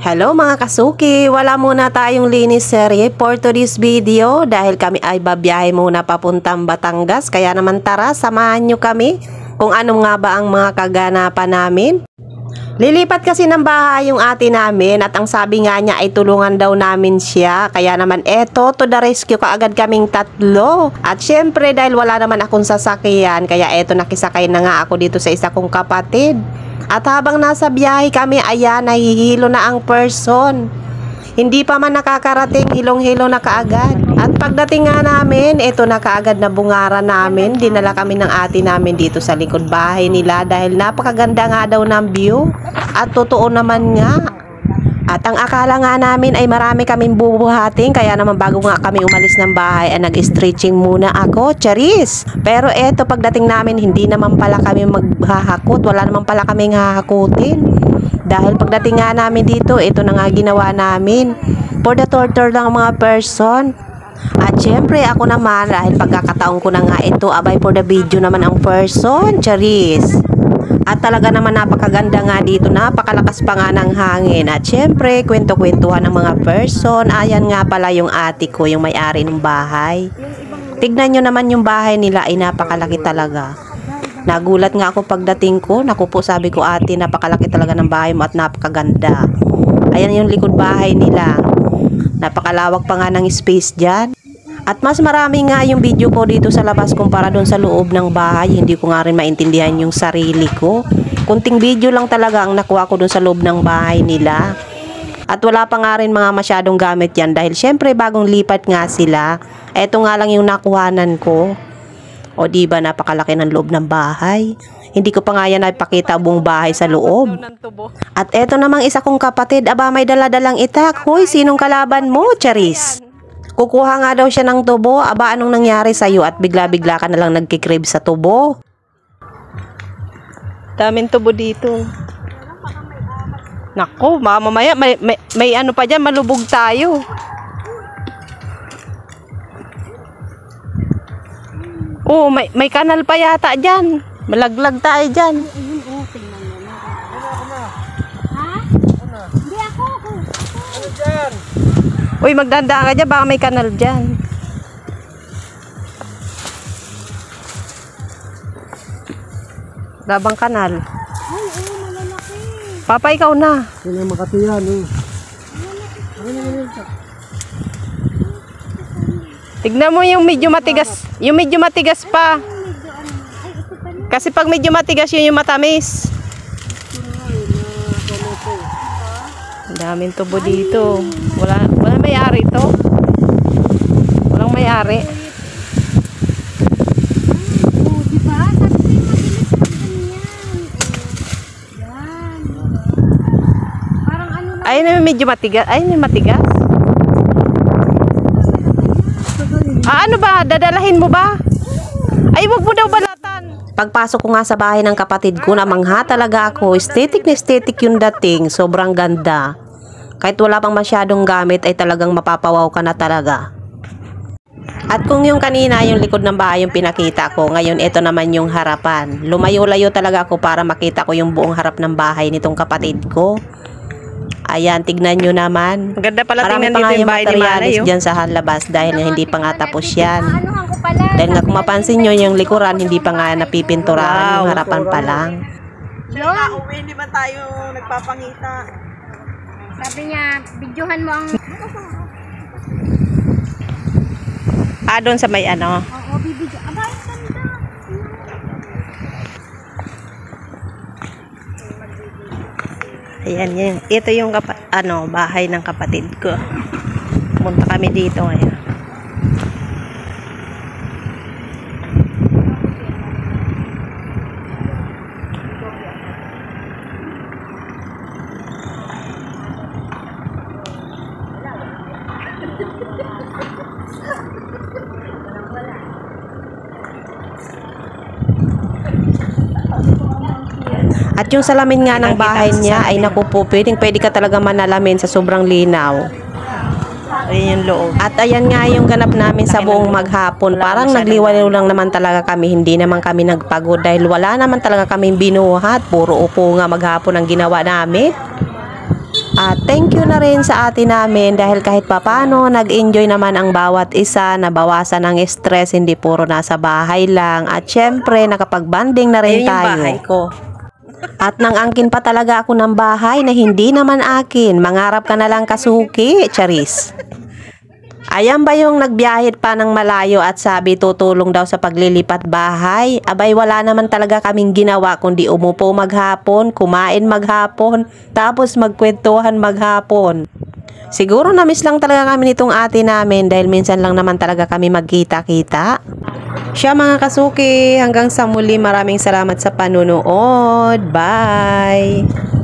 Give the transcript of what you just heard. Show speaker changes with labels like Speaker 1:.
Speaker 1: Hello mga kasuki, wala muna tayong linis serye for today's video dahil kami ay babiyahe muna papuntang Batangas. Kaya naman tara, samahan nyo kami kung ano nga ba ang mga kaganapan namin. Lilipat kasi ng bahay yung ate namin at ang sabi nga niya ay tulungan daw namin siya. Kaya naman eto, to the rescue kaagad kaming tatlo. At syempre dahil wala naman akong sasakyan, kaya eto nakisakay na nga ako dito sa isa kong kapatid. At habang nasa biyahe kami, ayan, nahihilo na ang person. Hindi pa man nakakarating, hilong-hilo na kaagad. At pagdating nga namin, ito na kaagad na bungara namin. Dinala kami ng ate namin dito sa likod bahay nila dahil napakaganda nga daw ng view. At totoo naman nga. At ang akala nga namin ay marami kaming bubuhating, kaya naman bago nga kami umalis ng bahay ay nag-stretching muna ako, charis. Pero eto pagdating namin hindi naman pala kami maghahakot, wala naman pala kaming hahakutin. Dahil pagdating nga namin dito, ito na nga ginawa namin. For the torture lang mga person. At syempre ako naman dahil pagkakataon ko na nga ito, abay for the video naman ang person, charis. At talaga naman napakaganda nga dito, napakalakas pa nga ng hangin. At syempre, kwento-kwentuhan ng mga person. Ayan nga pala yung ate ko, yung may-ari ng bahay. Tignan nyo naman yung bahay nila, ay napakalaki talaga. Nagulat nga ako pagdating ko. Naku po, sabi ko ate, napakalaki talaga ng bahay mo at napakaganda. Ayan yung likod bahay nila. Napakalawak pa nga ng space dyan. At mas marami nga yung video ko dito sa labas kumpara doon sa loob ng bahay. Hindi ko nga rin maintindihan yung sarili ko. Kunting video lang talaga ang nakuha ko doon sa loob ng bahay nila. At wala pa nga rin mga masyadong gamit yan dahil syempre bagong lipat nga sila. Eto nga lang yung nakuhanan ko. O diba napakalaki ng loob ng bahay. Hindi ko pa nga yan napakita buong bahay sa loob. At eto namang isa kong kapatid, aba may daladalang itak. Hoy, sinong kalaban mo, charis? Kukuha nga daw siya ng tubo. Aba, anong nangyari sa'yo at bigla-bigla ka na lang nagkikrib sa tubo? Daming tubo dito. Naku, mamaya may ano pa dyan, malubog tayo. Oh, may kanal pa yata dyan. Malaglag tayo dyan.
Speaker 2: Hindi ako.
Speaker 3: Ano dyan?
Speaker 1: Uy, magdanda ka dyan, baka may kanal dyan. Gabang kanal.
Speaker 2: Ay, malalaki.
Speaker 1: Papa, ikaw na.
Speaker 3: Yan ang Makati yan, eh.
Speaker 1: Tignan mo yung medyo matigas. Yung medyo matigas pa. Kasi pag medyo matigas yun yung matamis. Ang daming tubo dito. Wala may-ari ito. Walang may-ari.
Speaker 2: Oh, diba? Sabi ko yung mabilis pag ganyan. Yan. Parang ano lang.
Speaker 1: Ayun na medyo matigas. Ayun yung matigas. Ano ba? Dadalahin mo ba? Ay, wag mo daw balatan. Pagpasok ko nga sa bahay ng kapatid ko, namangha talaga ako. Aesthetic na aesthetic yung dating. Sobrang ganda. Kahit wala pang masyadong gamit ay talagang mapapawaw ka na talaga. At kung yung kanina yung likod ng bahay yung pinakita ko, ngayon ito naman yung harapan. Lumayo-layo talaga ako para makita ko yung buong harap ng bahay nitong kapatid ko. Ayan, tignan nyo naman. Ganda pala tingnan dito yung bahay ni Malay. Dyan sa labas dahil hindi pa nga tapos yan. Dahil nga kung mapansin nyo yung likuran, hindi pa nga napipinturahan, yung harapan pa lang.
Speaker 3: Uwi, hindi man tayo nagpapangita.
Speaker 2: Sabi niya, videohan mo ang...
Speaker 1: Doon sa may ano.
Speaker 2: Oo, bibidyo. Aba, ang ganda.
Speaker 1: Ayan, yan. Ito yung bahay ng kapatid ko. Punta kami dito ngayon. At yung salamin nga ng bahay niya ay naku po, pwede ka talaga manalamin sa sobrang linaw. Ayan yung loob. At ayan nga yung ganap namin sa buong maghapon. Parang nagliwaliw lang naman talaga kami. Hindi naman kami nagpagod dahil wala naman talaga kaming binuhat. Puro upo nga maghapon ang ginawa namin. At thank you na rin sa ate namin dahil kahit papano nag-enjoy naman ang bawat isa, nabawasan ng stress, hindi puro nasa bahay lang. At syempre nakapag-banding na rin
Speaker 3: Ayun yung
Speaker 1: tayo.
Speaker 3: bahay ko.
Speaker 1: At nangangkin pa talaga ako ng bahay na hindi naman akin. Mangarap ka na lang kasuki, Charis. Ayan ba yung nagbiyahe pa ng malayo at sabi tutulong daw sa paglilipat bahay? Abay wala naman talaga kaming ginawa kundi umupo maghapon, kumain maghapon, tapos magkwentuhan maghapon. Siguro na-miss lang talaga kami nitong ate namin dahil minsan lang naman talaga kami magkita-kita. Siya mga kasuki, hanggang sa muli, maraming salamat sa panunood. Bye!